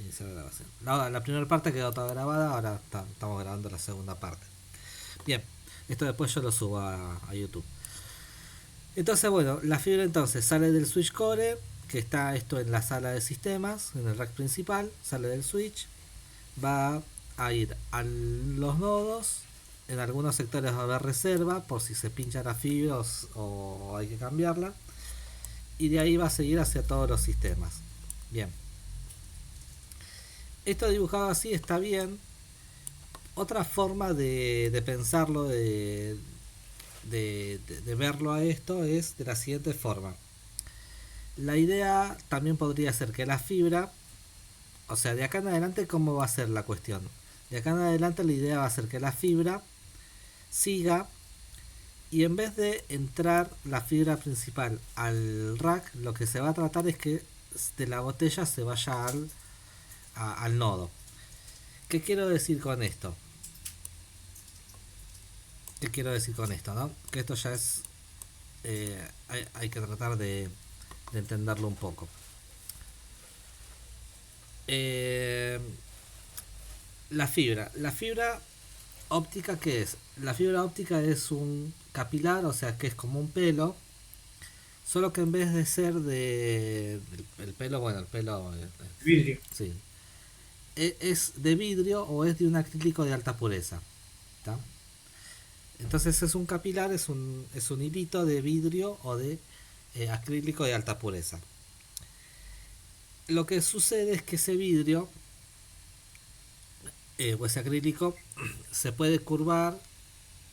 Iniciar grabación. La primera parte quedó toda grabada, ahora estamos grabando la segunda parte. Bien, esto después yo lo subo a YouTube. Entonces, bueno, la fibra entonces sale del switch core, que está esto en la sala de sistemas, en el rack principal, sale del switch, va a ir a los nodos, en algunos sectores va a haber reserva por si se pincha la fibra o hay que cambiarla, y de ahí va a seguir hacia todos los sistemas. Bien. Esto dibujado así está bien. Otra forma de pensarlo, de verlo a esto es de la siguiente forma. La idea también podría ser que la fibra, o sea, de acá en adelante, ¿cómo va a ser la cuestión? De acá en adelante la idea va a ser que la fibra siga y en vez de entrar la fibra principal al rack, lo que se va a tratar es que de la botella se vaya al nodo. ¿Qué quiero decir con esto? ¿Qué quiero decir con esto? ¿No? Que esto ya es... hay que tratar de entenderlo un poco. La fibra. La fibra óptica, ¿qué es? La fibra óptica es un capilar, o sea que es como un pelo, solo que en vez de ser de... El pelo, bueno, el pelo... Vidrio. sí. Es de vidrio o es de un acrílico de alta pureza. ¿Tá? Entonces es un capilar, es un hilito de vidrio o de acrílico de alta pureza. Lo que sucede es que ese vidrio o ese acrílico se puede curvar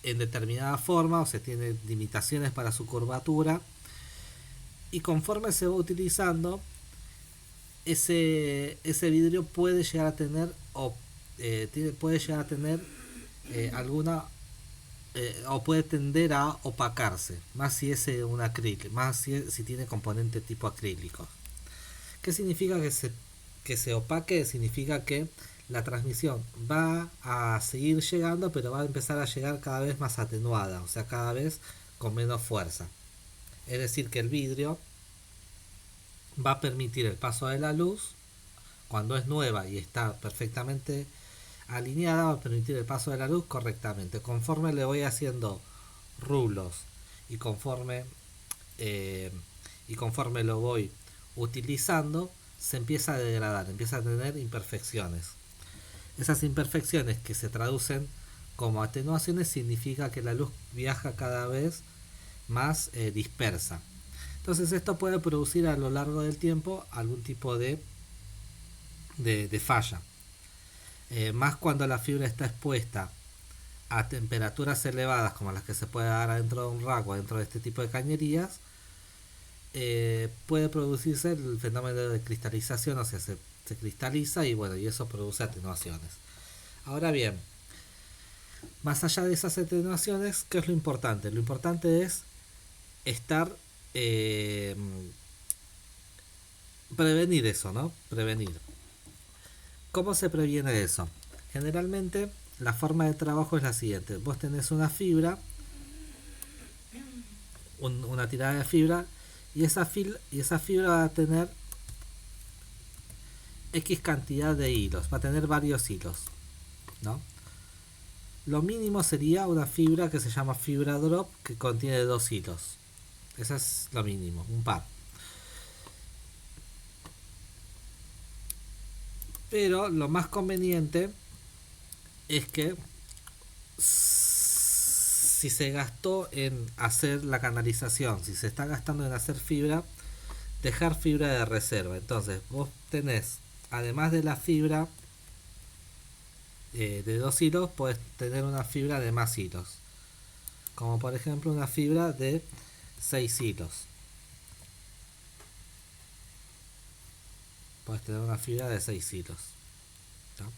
en determinada forma, o sea, tiene limitaciones para su curvatura, y conforme se va utilizando, ese vidrio puede llegar a tener puede llegar a tener alguna o puede tender a opacarse, más si es un acrílico, más si tiene componente tipo acrílico. ¿Qué significa que se opaque? Significa que la transmisión va a seguir llegando, pero va a empezar a llegar cada vez más atenuada, o sea, cada vez con menos fuerza. Es decir, que el vidrio va a permitir el paso de la luz cuando es nueva y está perfectamente alineada, va a permitir el paso de la luz correctamente. Conforme le voy haciendo rulos y eh, conforme lo voy utilizando, se empieza a degradar, empieza a tener imperfecciones. Esas imperfecciones que se traducen como atenuaciones significa que la luz viaja cada vez más dispersa. Entonces esto puede producir a lo largo del tiempo algún tipo de falla. Más cuando la fibra está expuesta a temperaturas elevadas como las que se puede dar adentro de un rack o dentro de este tipo de cañerías, puede producirse el fenómeno de cristalización, o sea, se cristaliza y bueno, y eso produce atenuaciones. Ahora bien, más allá de esas atenuaciones, ¿qué es lo importante? Lo importante es estar eh, prevenir eso, ¿no? Prevenir. ¿Cómo se previene eso? Generalmente la forma de trabajo es la siguiente. Vos tenés una fibra, una tirada de fibra, y esa fibra va a tener X cantidad de hilos, va a tener varios hilos, ¿no? Lo mínimo sería una fibra que se llama fibra drop, que contiene dos hilos. Eso es lo mínimo, un par. Pero lo más conveniente es que si se gastó en hacer la canalización, si se está gastando en hacer fibra, dejar fibra de reserva. Entonces vos tenés, además de la fibra de dos hilos, podés tener una fibra de más hilos. Como por ejemplo una fibra de 6 hilos. Podés tener una fibra de 6 hilos. ¿No?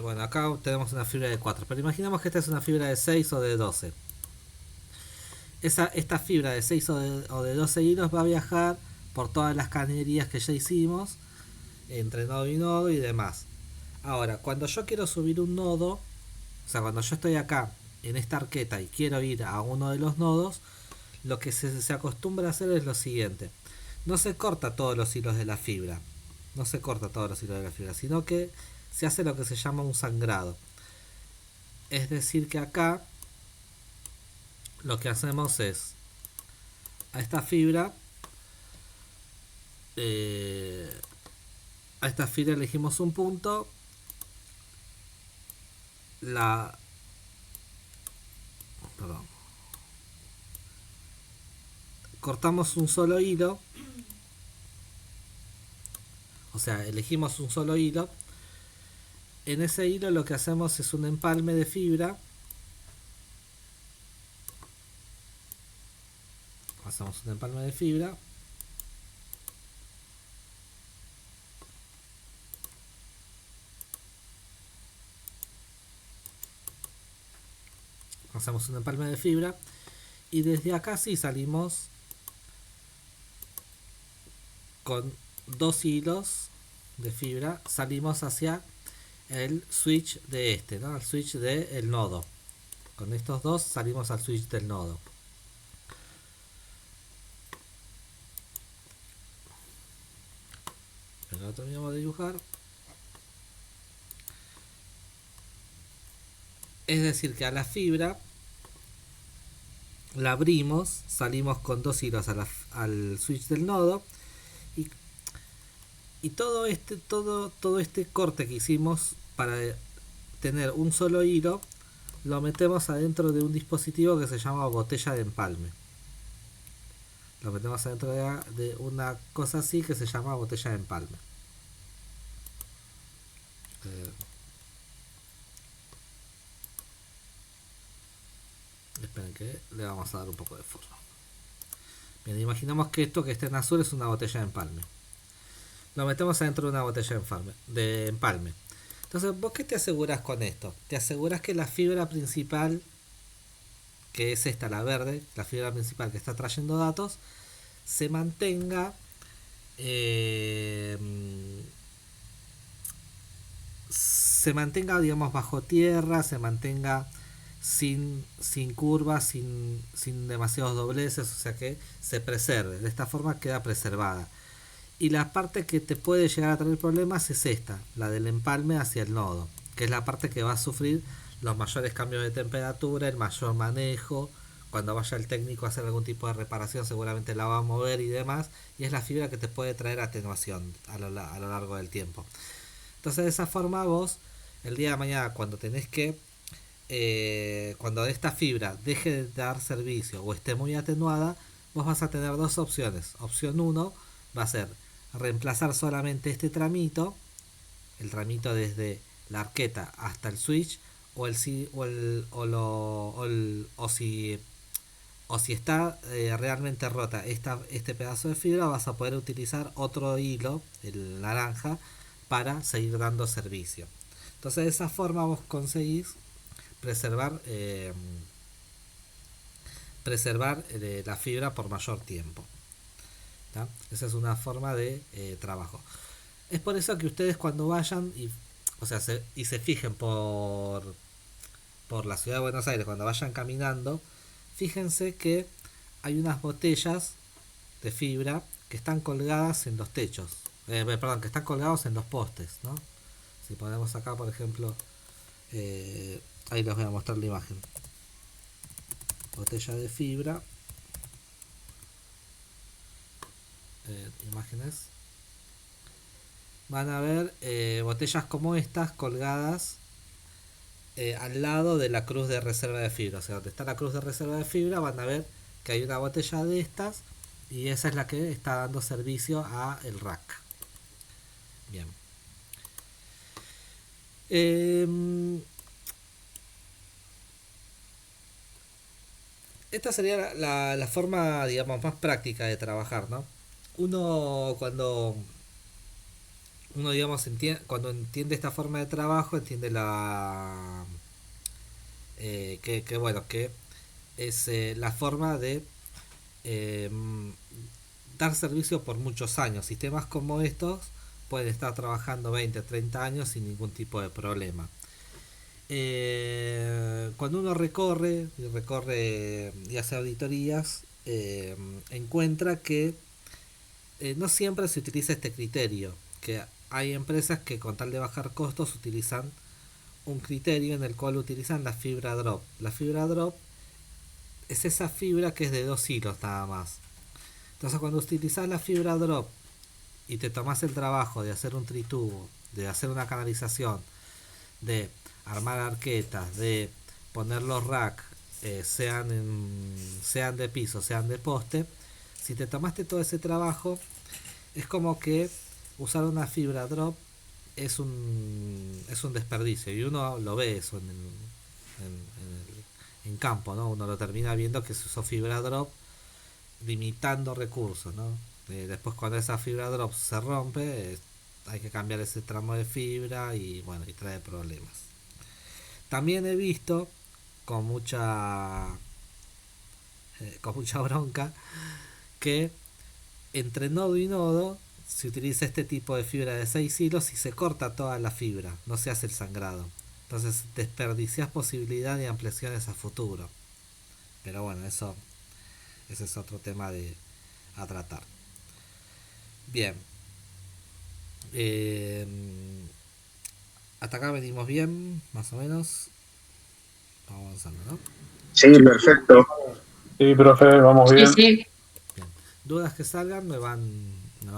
Bueno, acá tenemos una fibra de 4, pero imaginemos que esta es una fibra de 6 o de 12. Esta fibra de 6 o de 12 hilos va a viajar por todas las cañerías que ya hicimos, entre nodo y nodo y demás. Ahora, cuando yo quiero subir un nodo, o sea, cuando yo estoy acá en esta arqueta y quiero ir a uno de los nodos, lo que se acostumbra a hacer es lo siguiente. No se corta todos los hilos de la fibra, no se corta todos los hilos de la fibra, sino que se hace lo que se llama un sangrado. Es decir que acá lo que hacemos es a esta fibra elegimos un punto, cortamos un solo hilo, o sea, elegimos un solo hilo. En ese hilo lo que hacemos es un empalme de fibra. Hacemos un empalme de fibra. Hacemos un empalme de fibra. Y desde acá sí salimos con dos hilos de fibra. Salimos hacia el switch de este, ¿no? El switch del nodo. Con estos dos salimos al switch del nodo. Pero lo terminamos de dibujar. Es decir que a la fibra la abrimos, salimos con dos hilos al switch del nodo y todo este corte que hicimos para tener un solo hilo lo metemos adentro de un dispositivo que se llama botella de empalme. Lo metemos adentro de una cosa así que se llama botella de empalme. Esperen que le vamos a dar un poco de forma. Bien, imaginamos que esto que está en azul es una botella de empalme. Lo metemos adentro de una botella de empalme. Entonces, ¿vos qué te aseguras con esto? Te aseguras que la fibra principal, que es esta, la verde, la fibra principal que está trayendo datos, se mantenga digamos, bajo tierra, se mantenga sin curvas, sin demasiados dobleces, o sea que se preserve. De esta forma queda preservada. Y la parte que te puede llegar a traer problemas es esta, la del empalme hacia el nodo, que es la parte que va a sufrir los mayores cambios de temperatura, el mayor manejo. Cuando vaya el técnico a hacer algún tipo de reparación seguramente la va a mover y demás, y es la fibra que te puede traer atenuación a lo largo del tiempo. Entonces de esa forma vos, el día de mañana cuando tenés que cuando esta fibra deje de dar servicio o esté muy atenuada, vos vas a tener dos opciones. Opción 1 va a ser reemplazar solamente este tramito, el tramito desde la arqueta hasta el switch, o si está realmente rota este pedazo de fibra, vas a poder utilizar otro hilo, el naranja, para seguir dando servicio. Entonces de esa forma vos conseguís preservar la fibra por mayor tiempo. ¿tá? Esa es una forma de trabajo. Es por eso que ustedes cuando vayan y se fijen por la ciudad de Buenos Aires, cuando vayan caminando, fíjense que hay unas botellas de fibra que están colgadas en los techos, que están colgados en los postes, ¿no? Si ponemos acá, por ejemplo, ahí les voy a mostrar la imagen. Botella de fibra. Imágenes. Van a ver botellas como estas colgadas al lado de la cruz de reserva de fibra. O sea, donde está la cruz de reserva de fibra van a ver que hay una botella de estas y esa es la que está dando servicio a el rack. Bien. Esta sería la forma, digamos, más práctica de trabajar, ¿no? Cuando digamos, cuando entiende esta forma de trabajo, entiende que es la forma de dar servicio por muchos años. Sistemas como estos pueden estar trabajando 20, 30 años sin ningún tipo de problema. Cuando uno recorre y hace auditorías, encuentra que no siempre se utiliza este criterio, que hay empresas que con tal de bajar costos utilizan un criterio en el cual utilizan la fibra drop. La fibra drop es esa fibra que es de 2 hilos nada más. Entonces cuando utilizas la fibra drop y te tomas el trabajo de hacer un tritubo, de hacer una canalización, de armar arquetas, de poner los racks, sean de piso, sean de poste, si te tomaste todo ese trabajo, es como que usar una fibra drop es un desperdicio y uno lo ve eso en campo, ¿no? Uno lo termina viendo que se usó fibra drop limitando recursos, ¿no? Después cuando esa fibra drop se rompe, hay que cambiar ese tramo de fibra y bueno, y trae problemas. También he visto con mucha con mucha bronca que entre nodo y nodo se utiliza este tipo de fibra de 6 hilos y se corta toda la fibra, no se hace el sangrado. Entonces desperdicias posibilidad de ampliaciones a futuro. Pero bueno, ese es otro tema a tratar. Bien. Eh, hasta acá venimos bien, más o menos. Vamos avanzando, ¿no? Sí, perfecto. Sí, profe, vamos Sí, bien. sí. Bien. Dudas que salgan me van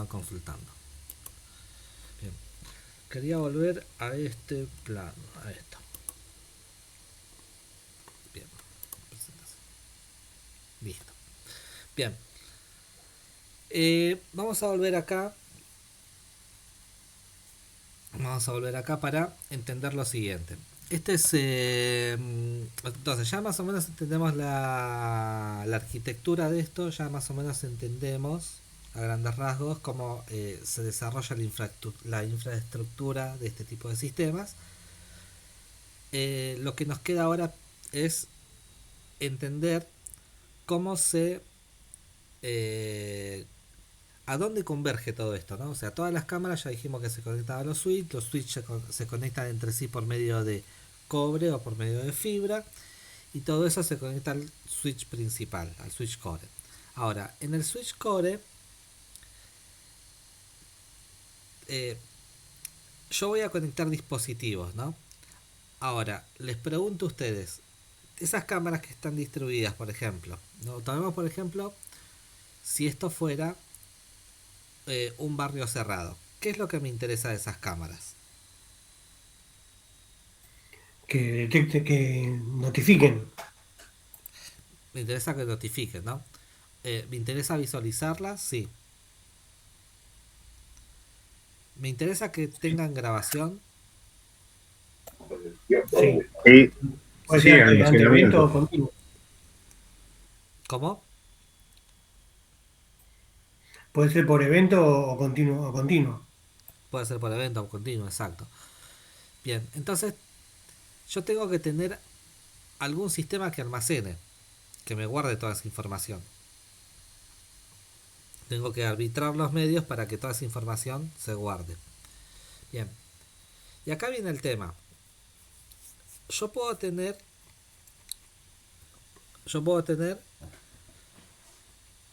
consultando. Bien. Quería volver a este plano, a esto. Bien. Presentación. Listo. Bien. Vamos a volver acá. Vamos a volver acá para entender lo siguiente. Este es. Entonces, ya más o menos entendemos la arquitectura de esto, ya más o menos entendemos a grandes rasgos cómo se desarrolla la infraestructura de este tipo de sistemas. Lo que nos queda ahora es entender cómo eh, a dónde converge todo esto, ¿no? O sea, todas las cámaras ya dijimos que se conectan a los switch se conectan entre sí por medio de cobre o por medio de fibra, y todo eso se conecta al switch principal, al switch core. Ahora, en el switch core, eh, yo voy a conectar dispositivos, ¿no? Ahora, les pregunto a ustedes, esas cámaras que están distribuidas, por ejemplo, ¿no? Tomemos por ejemplo, si esto fuera un barrio cerrado. ¿Qué es lo que me interesa de esas cámaras? Que detecte, que notifiquen. Me interesa que notifiquen, ¿no? ¿Me interesa visualizarlas? Sí. ¿Me interesa que tengan grabación? Sí. Sí, Puede sí, ser ante evento almacenamiento. o continuo. ¿Cómo? Puede ser por evento o continuo, o continuo. Puede ser por evento o continuo, exacto. Bien, entonces yo tengo que tener algún sistema que almacene, que me guarde toda esa información. Tengo que arbitrar los medios para que toda esa información se guarde. Bien. Y acá viene el tema. Yo puedo tener. Yo puedo tener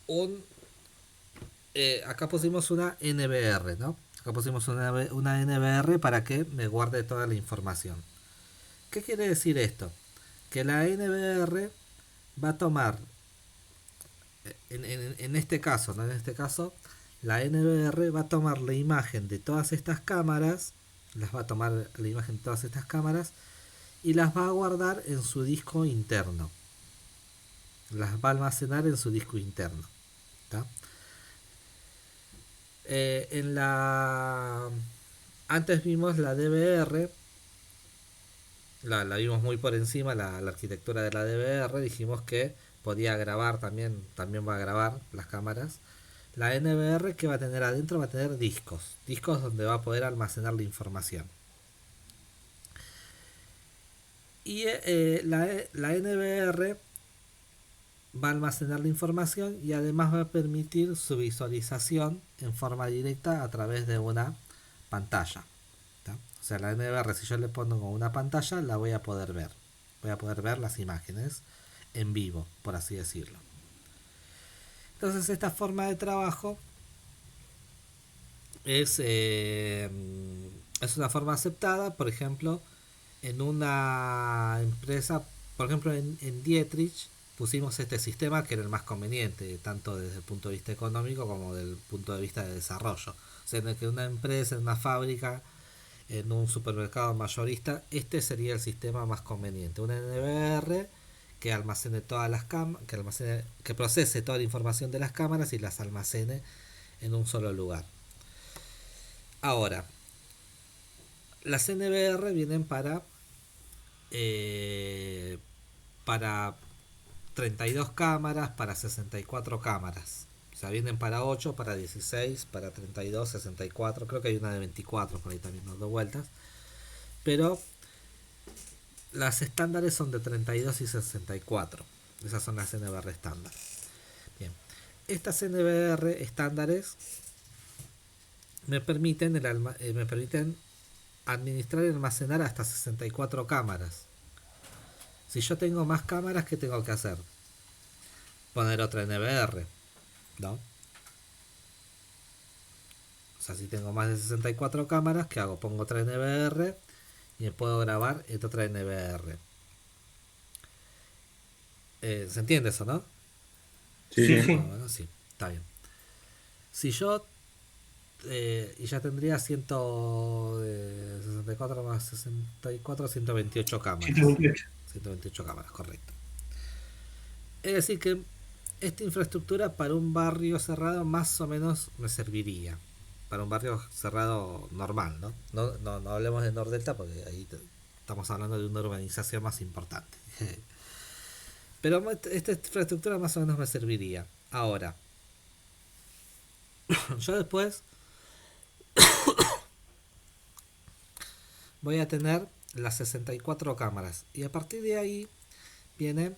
un. Acá pusimos una NVR, ¿no? Acá pusimos una NVR para que me guarde toda la información. ¿Qué quiere decir esto? Que la NVR va a tomar. En este caso, ¿no? En este caso, la NVR va a tomar la imagen de todas estas cámaras. Las va a tomar la imagen de todas estas cámaras y las va a guardar en su disco interno. Las va a almacenar en su disco interno. ¿Tá? En la. Antes vimos la DVR. La vimos muy por encima, la arquitectura de la DVR. Dijimos que podía grabar también va a grabar las cámaras. La NVR que va a tener adentro va a tener discos donde va a poder almacenar la información. Y la NVR va a almacenar la información y además va a permitir su visualización en forma directa a través de una pantalla. ¿Tá? O O sea, la NVR, si yo le pongo una pantalla, la voy a poder ver. Voy a poder ver las imágenes en vivo, por así decirlo. Entonces, esta forma de trabajo es una forma aceptada, por ejemplo, en una empresa, por ejemplo, en Dietrich pusimos este sistema que era el más conveniente, tanto desde el punto de vista económico como desde el punto de vista de desarrollo. O sea, en el que una empresa, en una fábrica, en un supermercado mayorista, este sería el sistema más conveniente. Una NVR que almacene todas las cámaras, que procese toda la información de las cámaras y las almacene en un solo lugar. Ahora, las NVR vienen para 32 cámaras, para 64 cámaras. O sea, vienen para 8, para 16, para 32, 64. Creo que hay una de 24 por ahí también dando vueltas. Pero las estándares son de 32 y 64. Esas son las NVR estándar. Bien. Estas NVR estándares me permiten administrar y almacenar hasta 64 cámaras. Si yo tengo más cámaras, ¿qué tengo que hacer? Poner otra NVR, ¿no? O sea, si tengo más de 64 cámaras, ¿qué hago? Pongo otra NVR y me puedo grabar en otra NVR. ¿Se entiende eso, no? Sí, Sí, sí. sí. Bueno, sí, está bien. Si yo y ya tendría 64 más 64, 128 cámaras. 128. 128 cámaras, correcto. Es decir que esta infraestructura para un barrio cerrado más o menos me serviría. Para un barrio cerrado normal, ¿no? No hablemos de Nordelta porque ahí estamos hablando de una urbanización más importante. Pero esta infraestructura más o menos me serviría. Ahora, yo después voy a tener las 64 cámaras. Y a partir de ahí viene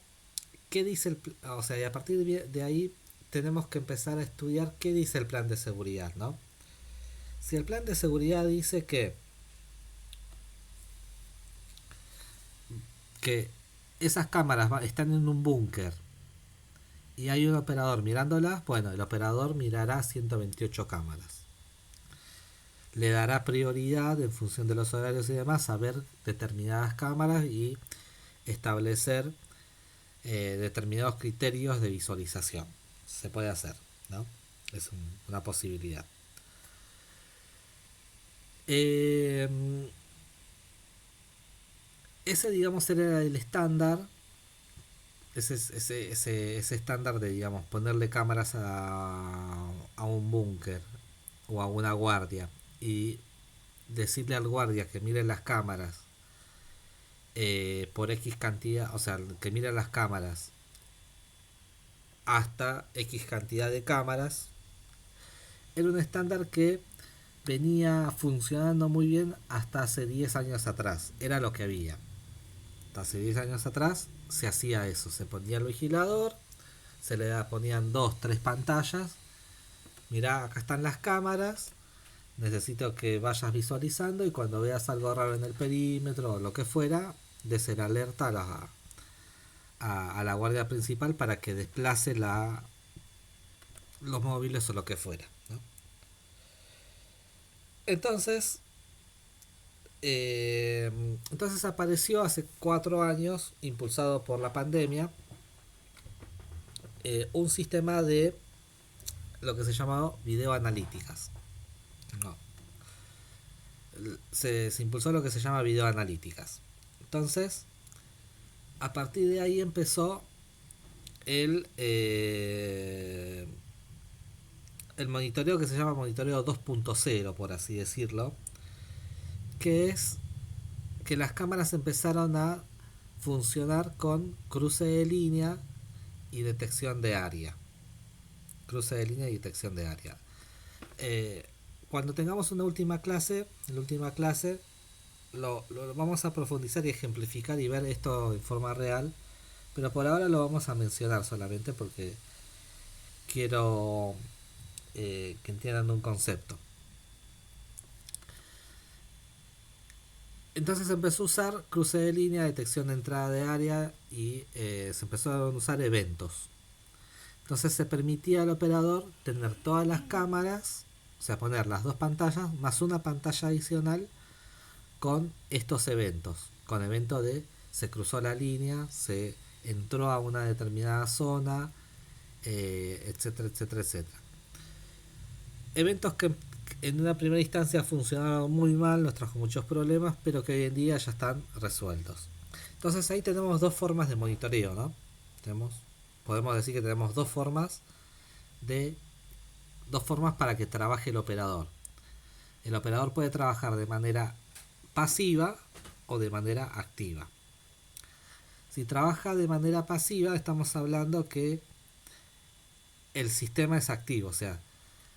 qué dice o sea, y a partir de ahí tenemos que empezar a estudiar qué dice el plan de seguridad, ¿no? Si el plan de seguridad dice que esas cámaras están en un búnker y hay un operador mirándolas, bueno, el operador mirará 128 cámaras. Le dará prioridad en función de los horarios y demás a ver determinadas cámaras y establecer determinados criterios de visualización. Se puede hacer, ¿no? Es una posibilidad. Eh, ese, digamos, era el estándar. Ese estándar de, digamos, ponerle cámaras a un búnker o a una guardia y decirle al guardia que mire las cámaras por X cantidad, o sea, que mire las cámaras hasta X cantidad de cámaras, era un estándar que venía funcionando muy bien hasta hace 10 años atrás. Era lo que había. Hasta hace 10 años atrás se hacía eso. Se ponía el vigilador, se le ponían 2, 3 pantallas. Mirá, acá están las cámaras. Necesito que vayas visualizando y cuando veas algo raro en el perímetro o lo que fuera, des el alerta a la guardia principal para que desplace los móviles o lo que fuera, ¿no? Entonces, entonces apareció hace 4 años, impulsado por la pandemia, un sistema de lo que se llamaba videoanalíticas. No. Se impulsó lo que se llama videoanalíticas. Entonces, a partir de ahí empezó el monitoreo que se llama monitoreo 2.0, por así decirlo, que es que las cámaras empezaron a funcionar con cruce de línea y detección de área. Cruce de línea y detección de área. Cuando tengamos una última clase, en la última clase lo vamos a profundizar y ejemplificar y ver esto en forma real, pero por ahora lo vamos a mencionar solamente porque quiero que entiendan un concepto. Entonces se empezó a usar cruce de línea, detección de entrada de área y se empezaron a usar eventos. Entonces se permitía al operador tener todas las cámaras, o sea, poner las dos pantallas más una pantalla adicional con estos eventos. Con evento de se cruzó la línea, se entró a una determinada zona, etcétera, etcétera, etcétera. Eventos que en una primera instancia funcionaron muy mal, nos trajo muchos problemas, pero que hoy en día ya están resueltos. Entonces ahí tenemos dos formas de monitoreo, ¿no? Podemos decir que tenemos dos formas para que trabaje el operador. El operador puede trabajar de manera pasiva o de manera activa. Si trabaja de manera pasiva, estamos hablando que el sistema es activo, o sea,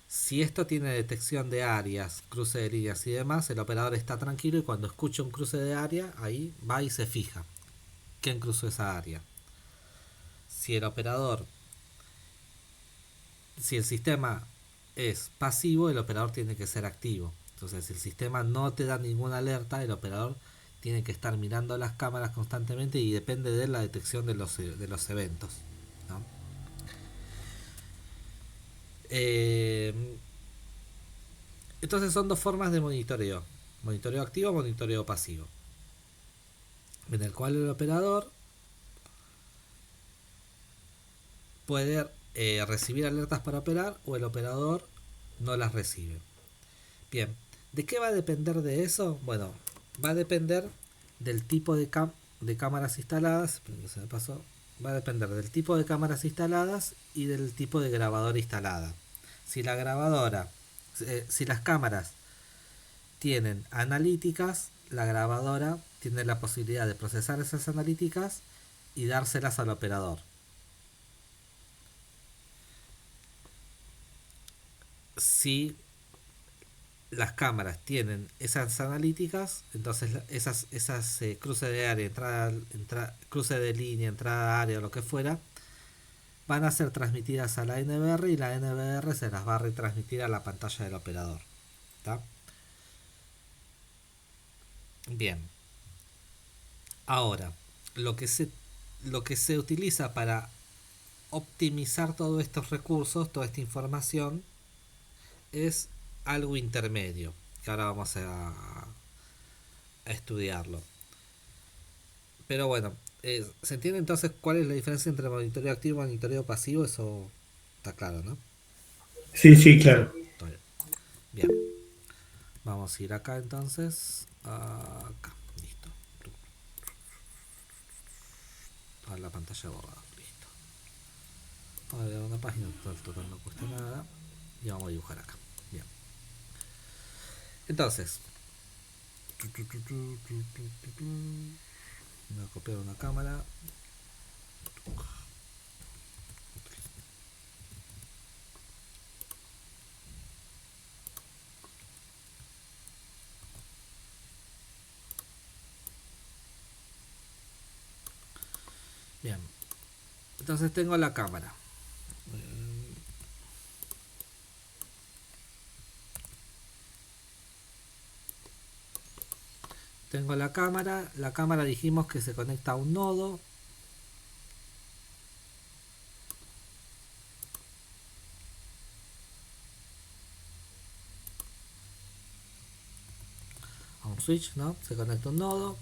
si esto tiene detección de áreas, cruce de líneas y demás, el operador está tranquilo y cuando escucha un cruce de área, ahí va y se fija quién cruzó esa área. Si el sistema es pasivo, el operador tiene que ser activo. Entonces, si el sistema no te da ninguna alerta, el operador tiene que estar mirando las cámaras constantemente y depende de la detección de los eventos, ¿no? Entonces son dos formas de monitoreo: monitoreo activo, monitoreo pasivo, en el cual el operador puede recibir alertas para operar o el operador no las recibe. Bien, ¿de qué va a depender de eso? Bueno, va a depender del tipo de cámaras instaladas. Se me pasó. Va a depender del tipo de cámaras instaladas y del tipo de grabadora instalada. Si la grabadora, si las cámaras tienen analíticas, la grabadora tiene la posibilidad de procesar esas analíticas y dárselas al operador. Si las cámaras tienen esas analíticas, entonces esas cruces de área, cruce de línea, entrada a área o lo que fuera, van a ser transmitidas a la NBR y la NBR se las va a retransmitir a la pantalla del operador. ¿Está? Bien. Ahora, lo que se utiliza para optimizar todos estos recursos, toda esta información, es algo intermedio, que ahora vamos a estudiarlo. Pero bueno, ¿se entiende entonces cuál es la diferencia entre monitoreo activo y monitoreo pasivo? Eso está claro, ¿no? Sí, sí, claro. Bien, vamos a ir acá entonces. Acá, listo. A la pantalla borrada, listo. Vamos a ver una página total, no cuesta nada. Y vamos a dibujar acá. Bien. Entonces, voy a copiar una cámara. Bien. Entonces tengo la cámara. Tengo la cámara dijimos que se conecta a un nodo. A un switch, ¿no? Se conecta a un nodo.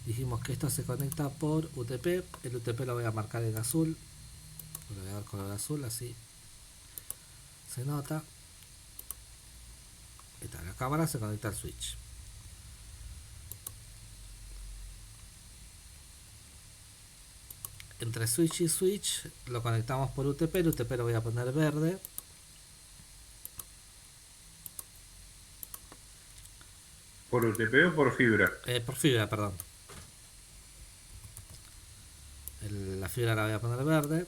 Dijimos que esto se conecta por UTP. El UTP lo voy a marcar en azul. Le voy a dar color azul, así se nota. Esta, la cámara se conecta al switch. Entre switch y switch lo conectamos por UTP. El UTP lo voy a poner verde. ¿Por UTP o por fibra? Por fibra, perdón. La fibra la voy a poner verde.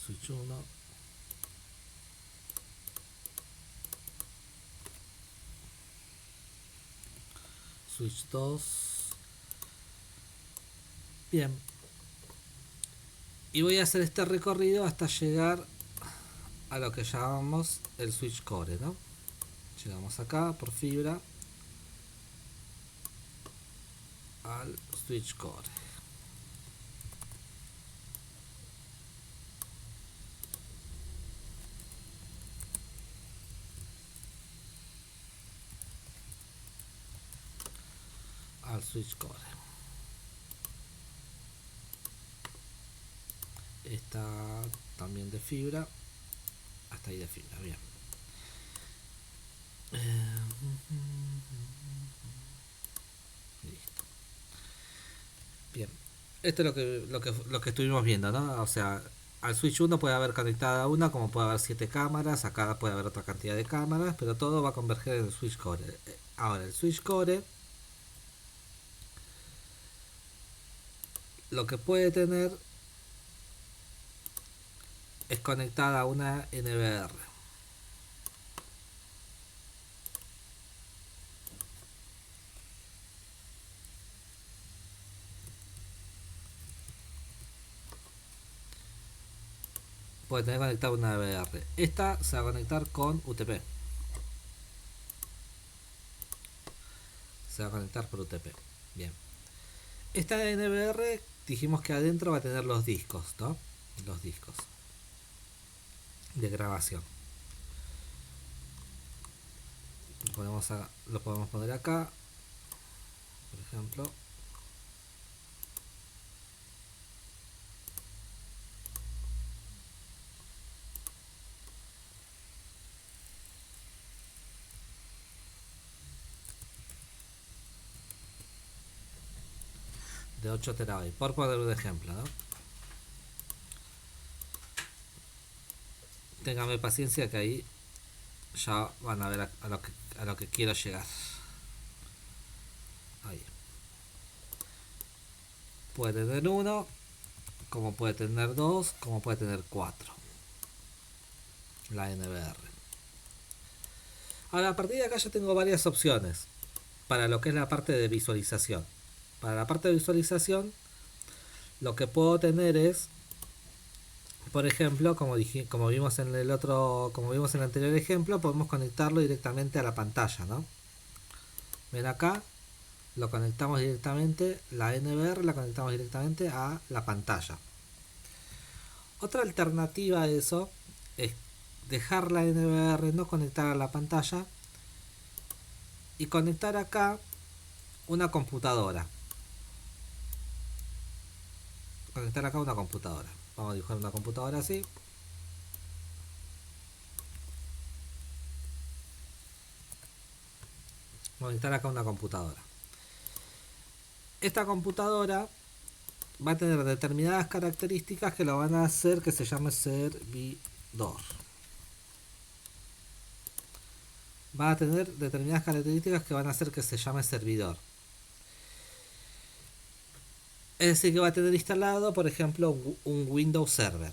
Switch 1. Switch 2. Bien. Y voy a hacer este recorrido hasta llegar a lo que llamamos el switch core, ¿no? Llegamos acá por fibra al switch core. Al switch core. Esta también de fibra. Hasta ahí de fibra, bien. Listo. Bien. Esto es lo que estuvimos viendo, ¿no? O sea, al switch 1 puede haber conectada una, como puede haber 7 cámaras, acá puede haber otra cantidad de cámaras, pero todo va a converger en el switch core. Ahora, el switch core lo que puede tener es conectada a una NVR. Puede tener conectada una NVR. Esta se va a conectar con UTP. Se va a conectar por UTP. Bien. Esta NVR dijimos que adentro va a tener los discos, ¿no? Los discos de grabación. Lo podemos poner acá, por ejemplo. De 8 terabytes, por poner un ejemplo, ¿no? Téngame paciencia que ahí ya van a ver a lo que quiero llegar. Ahí. Puede tener uno, como puede tener dos, como puede tener cuatro. La NVR. Ahora, a partir de acá yo tengo varias opciones para lo que es la parte de visualización. Para la parte de visualización, lo que puedo tener es, por ejemplo, como vimos en el anterior ejemplo, podemos conectarlo directamente a la pantalla, ¿no? Ven acá, lo conectamos directamente, la NVR la conectamos directamente a la pantalla. Otra alternativa a eso es dejar la NVR no conectar a la pantalla y conectar acá una computadora. Conectar acá una computadora. Vamos a dibujar una computadora así. Vamos a conectar acá una computadora. Esta computadora va a tener determinadas características que lo van a hacer que se llame servidor. Va a tener determinadas características que van a hacer que se llame servidor. Es decir, que va a tener instalado, por ejemplo, un Windows Server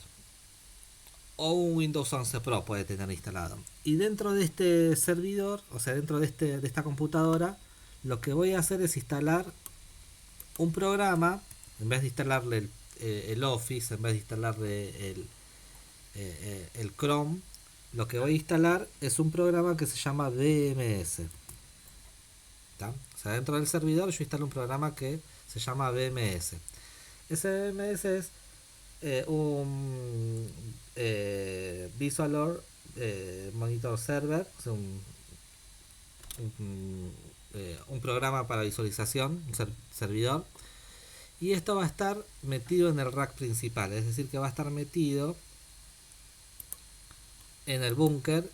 o un Windows 11 Pro puede tener instalado. Y dentro de este servidor, o sea, dentro de esta computadora, lo que voy a hacer es instalar un programa, en vez de instalarle el Office, en vez de instalarle el Chrome, lo que voy a instalar es un programa que se llama BMS. ¿Tá? O sea, dentro del servidor yo instalo un programa que se llama BMS. Ese BMS es un Visual Monitor Server, o sea, un programa para visualización, un servidor. Y esto va a estar metido en el rack principal, es decir, que va a estar metido en el búnker,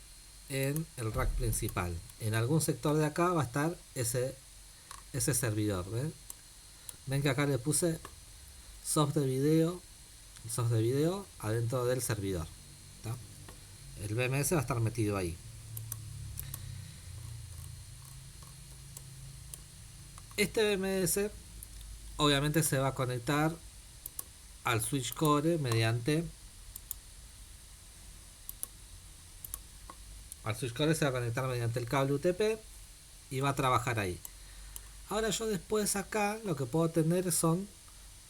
en el rack principal. En algún sector de acá va a estar ese servidor. Ven que acá le puse soft de video adentro del servidor. ¿Tá? El BMS va a estar metido ahí. Este BMS obviamente se va a conectar al switch core mediante el cable UTP y va a trabajar ahí. Ahora yo después acá lo que puedo tener son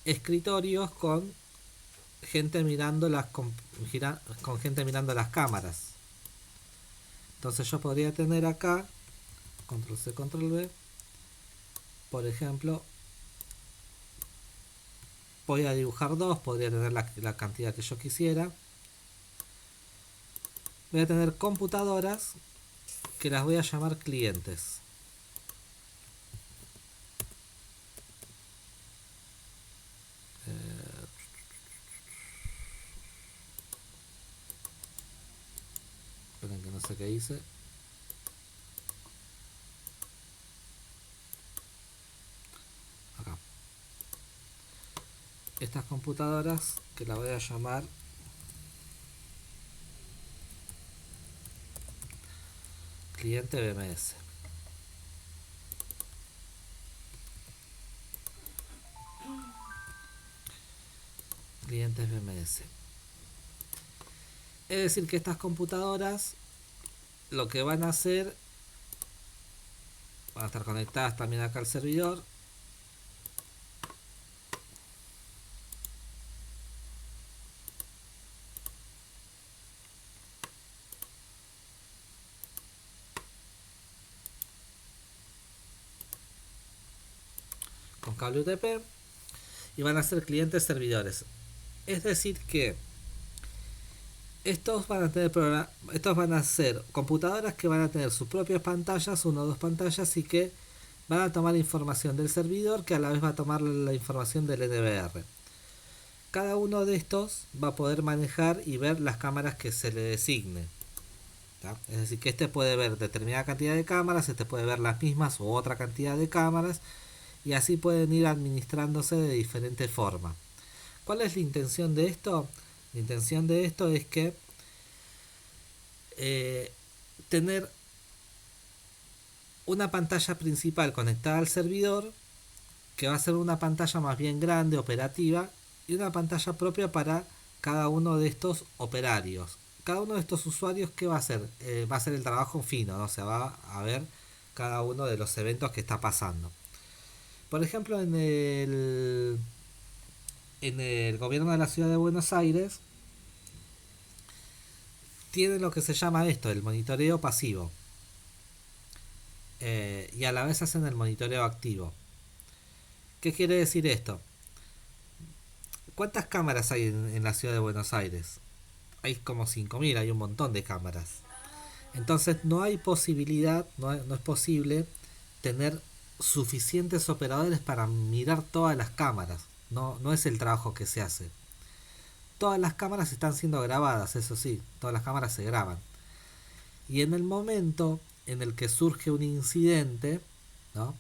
escritorios con gente mirando con gente mirando las cámaras. Entonces yo podría tener acá, control C, control V, por ejemplo, voy a dibujar dos, podría tener la cantidad que yo quisiera. Voy a tener computadoras que las voy a llamar clientes. Esperen que no sé qué hice. Acá. Estas computadoras que las voy a llamar cliente BMS. Clientes BMS. Es decir que estas computadoras lo que van a hacer, van a estar conectadas también acá al servidor. Con cable UTP y van a ser clientes servidores. Es decir que estos van a ser computadoras que van a tener sus propias pantallas, una o dos pantallas, y que van a tomar información del servidor que a la vez va a tomar la información del NVR. Cada uno de estos va a poder manejar y ver las cámaras que se le designe. ¿Tá? Es decir, que este puede ver determinada cantidad de cámaras, este puede ver las mismas o otra cantidad de cámaras, y así pueden ir administrándose de diferente forma. ¿Cuál es la intención de esto? La intención de esto es que tener una pantalla principal conectada al servidor, que va a ser una pantalla más bien grande, operativa, y una pantalla propia para cada uno de estos operarios. Cada uno de estos usuarios, ¿qué va a hacer? Va a hacer el trabajo fino, ¿no? O sea, va a ver cada uno de los eventos que está pasando. Por ejemplo, en el gobierno de la ciudad de Buenos Aires tiene lo que se llama esto, el monitoreo pasivo, y a la vez hacen el monitoreo activo. ¿Qué quiere decir esto? ¿Cuántas cámaras hay en la ciudad de Buenos Aires? Hay como 5.000, hay un montón de cámaras. Entonces no hay posibilidad, no es posible tener suficientes operadores para mirar todas las cámaras. No es el trabajo que se hace. Todas las cámaras están siendo grabadas, eso sí, todas las cámaras se graban. Y en el momento en el que surge un incidente, ¿no?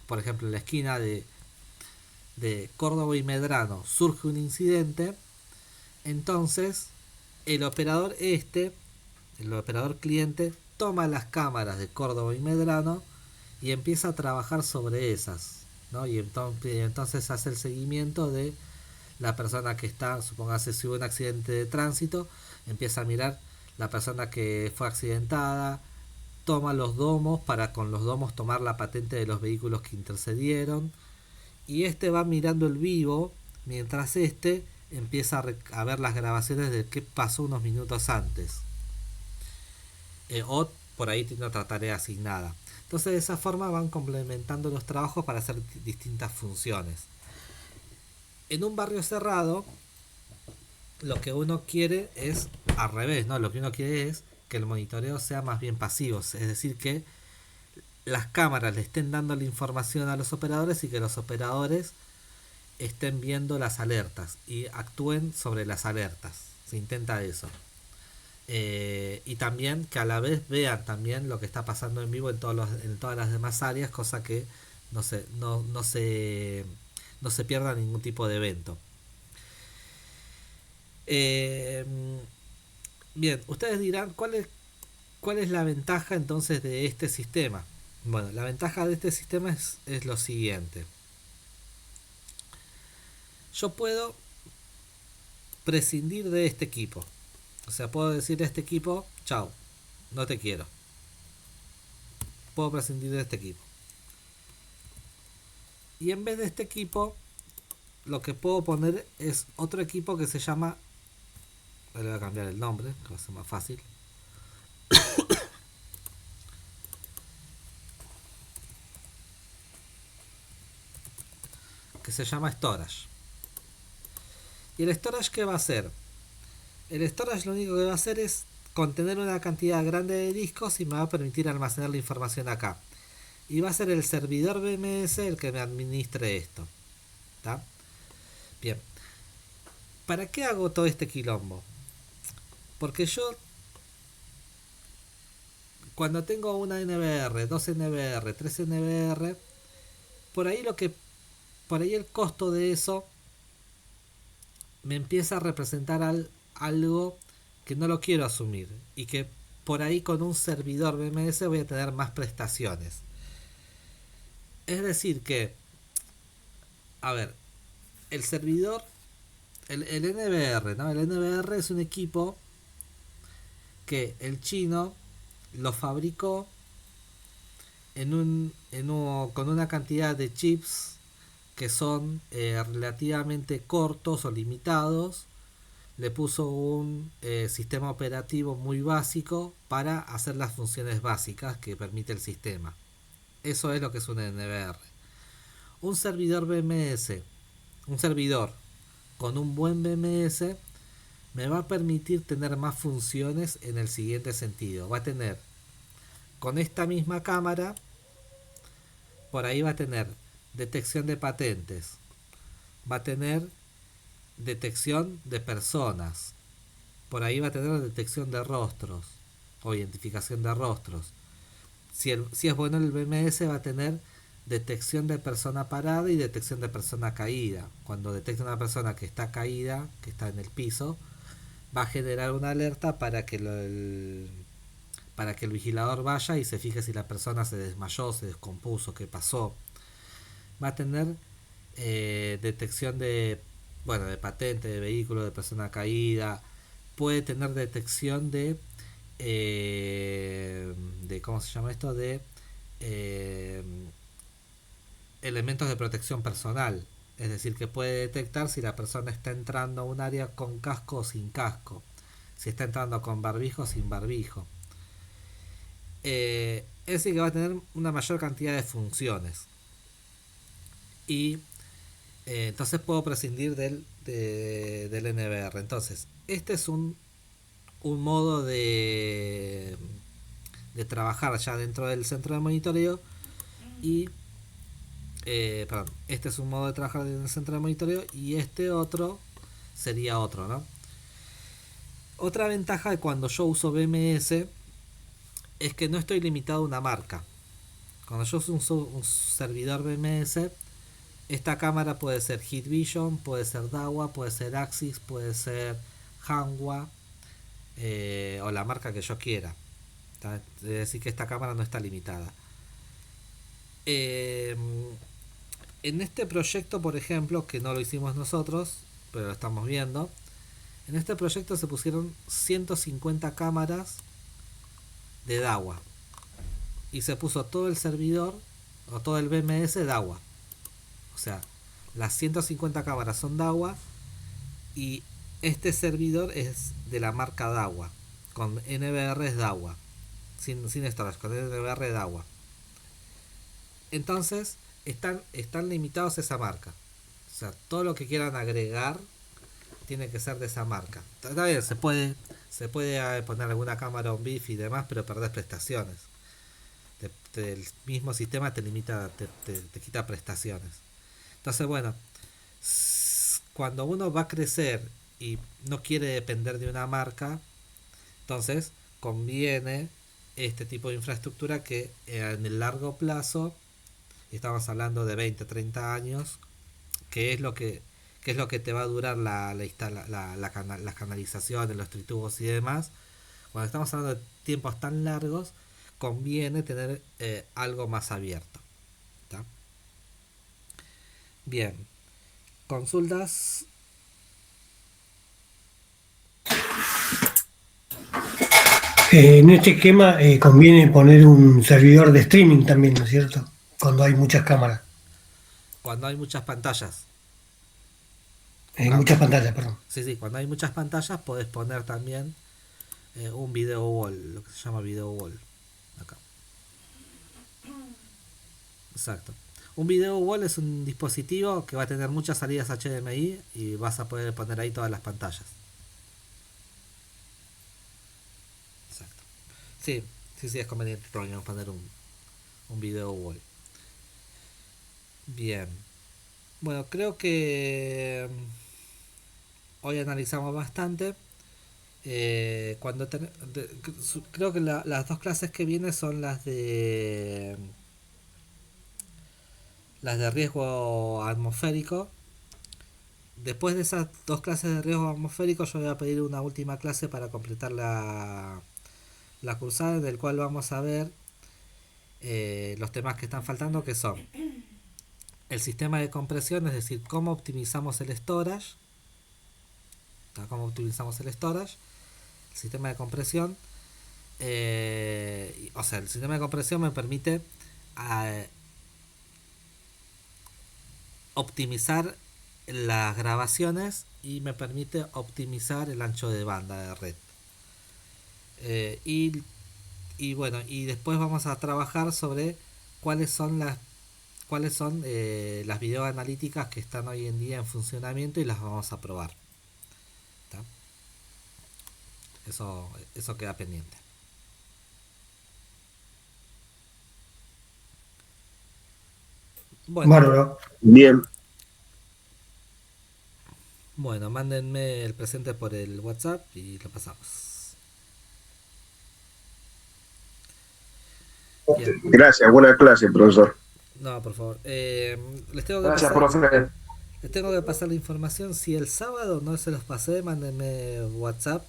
Por ejemplo, en la esquina de Córdoba y Medrano surge un incidente, entonces el operador cliente, toma las cámaras de Córdoba y Medrano y empieza a trabajar sobre esas, ¿no? Y entonces hace el seguimiento de la persona que está, supongase si hubo un accidente de tránsito, empieza a mirar la persona que fue accidentada, toma los domos para con los domos tomar la patente de los vehículos que intercedieron, y va mirando el vivo mientras empieza a ver las grabaciones de qué pasó unos minutos antes, o por ahí tiene otra tarea asignada. Entonces de esa forma van complementando los trabajos para hacer distintas funciones. En un barrio cerrado lo que uno quiere es al revés, ¿no? Lo que uno quiere es que el monitoreo sea más bien pasivo, es decir, que las cámaras le estén dando la información a los operadores y que los operadores estén viendo las alertas y actúen sobre las alertas. Se intenta eso. Y también que a la vez vean también lo que está pasando en vivo en todas las demás áreas, cosa que no se pierda ningún tipo de evento. Bien, ustedes dirán cuál es la ventaja entonces de este sistema. Bueno, la ventaja de este sistema es lo siguiente. Yo puedo prescindir de este equipo. O sea, puedo decir a este equipo, chao, no te quiero. Puedo prescindir de este equipo. Y en vez de este equipo, lo que puedo poner es otro equipo que se llama, le voy a cambiar el nombre, que va a ser más fácil, que se llama storage. ¿Y el storage qué va a hacer? El storage lo único que va a hacer es contener una cantidad grande de discos y me va a permitir almacenar la información acá. Y va a ser el servidor BMS el que me administre esto. ¿Está? Bien. ¿Para qué hago todo este quilombo? Porque yo, cuando tengo una NVR, 2 NVR, 3 NVR, por ahí el costo de eso me empieza a representar algo que no lo quiero asumir y que por ahí con un servidor BMS voy a tener más prestaciones. Es decir que, a ver, el servidor, el NVR, ¿no? El NVR es un equipo que el chino lo fabricó con una cantidad de chips que son relativamente cortos o limitados. Le puso un sistema operativo muy básico para hacer las funciones básicas que permite el sistema. Eso es lo que es un NVR. Un servidor BMS, un servidor con un buen BMS me va a permitir tener más funciones en el siguiente sentido. Va a tener, con esta misma cámara, por ahí va a tener detección de patentes, va a tener detección de personas, por ahí va a tener detección de rostros o identificación de rostros. Si es bueno el BMS, va a tener detección de persona parada y detección de persona caída. Cuando detecta una persona que está caída, que está en el piso, va a generar una alerta para que el vigilador vaya y se fije si la persona se desmayó, se descompuso, qué pasó. Va a tener detección de patente, de vehículo, de persona caída. Puede tener detección de ¿cómo se llama esto? De elementos de protección personal. Es decir, que puede detectar si la persona está entrando a un área con casco o sin casco, si está entrando con barbijo o sin barbijo. Es decir, que va a tener una mayor cantidad de funciones. Y entonces puedo prescindir del NVR. Entonces, este es un modo de trabajar ya dentro del centro de monitoreo. Y este es un modo de trabajar en el centro de monitoreo y este otro sería otro, ¿no? Otra ventaja de cuando yo uso BMS es que no estoy limitado a una marca. Cuando yo uso un servidor BMS, esta cámara puede ser Hikvision, puede ser Dahua, puede ser Axis, puede ser Hanwha o la marca que yo quiera. Es decir, que esta cámara no está limitada. En este proyecto, por ejemplo, que no lo hicimos nosotros, pero lo estamos viendo, en este proyecto se pusieron 150 cámaras de Dahua y se puso todo el servidor o todo el BMS Dahua. O sea, las 150 cámaras son Dahua y este servidor es de la marca Dahua, con NVR Dahua, sin storage, con NVR Dahua. Entonces están limitados a esa marca. O sea, todo lo que quieran agregar tiene que ser de esa marca. Está bien, se puede poner alguna cámara on BIF y demás, pero perdés prestaciones. El mismo sistema te limita, te quita prestaciones. Entonces, bueno, cuando uno va a crecer y no quiere depender de una marca, entonces conviene este tipo de infraestructura que en el largo plazo, estamos hablando de 20, 30 años, que es lo que te va a durar las canalizaciones, los tritubos y demás. Cuando estamos hablando de tiempos tan largos, conviene tener algo más abierto. ¿Tá? Bien, consultas. En este esquema conviene poner un servidor de streaming también, ¿no es cierto? Cuando hay muchas cámaras, Cuando hay muchas pantallas. muchas pantallas, perdón. Sí, cuando hay muchas pantallas podés poner también un video wall, lo que se llama video wall. Acá. Exacto. Un video wall es un dispositivo que va a tener muchas salidas HDMI y vas a poder poner ahí todas las pantallas. Exacto. Sí, es conveniente poner un video wall. Bien. Bueno, creo que hoy analizamos bastante. Creo que las dos clases que vienen son las de riesgo atmosférico. Después de esas dos clases de riesgo atmosférico, yo voy a pedir una última clase para completar la cursada, en el cual vamos a ver los temas que están faltando, que son el sistema de compresión, es decir, cómo optimizamos el storage. Cómo optimizamos el storage, el sistema de compresión. El sistema de compresión me permite optimizar las grabaciones y me permite optimizar el ancho de banda de red. Y después vamos a trabajar sobre cuáles son las videoanalíticas que están hoy en día en funcionamiento y las vamos a probar. ¿Está? Eso queda pendiente. Bárbaro. Bien. Bueno, mándenme el presente por el WhatsApp y lo pasamos. Bien. Gracias, buena clase, profesor. No, por favor. Les tengo que pasar la información. Si el sábado no se los pasé, mándenme WhatsApp.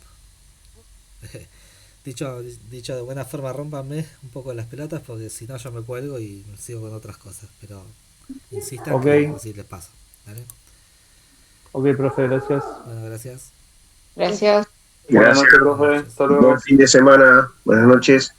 Dicho de buena forma, rómpanme un poco las pelotas, porque si no yo me cuelgo y sigo con otras cosas. Pero insistan que así les paso. ¿Vale? Ok, profe, gracias. Bueno, gracias. Gracias. Buenas Gracias. noches, profe. Hasta luego. Buen fin de semana. Buenas noches.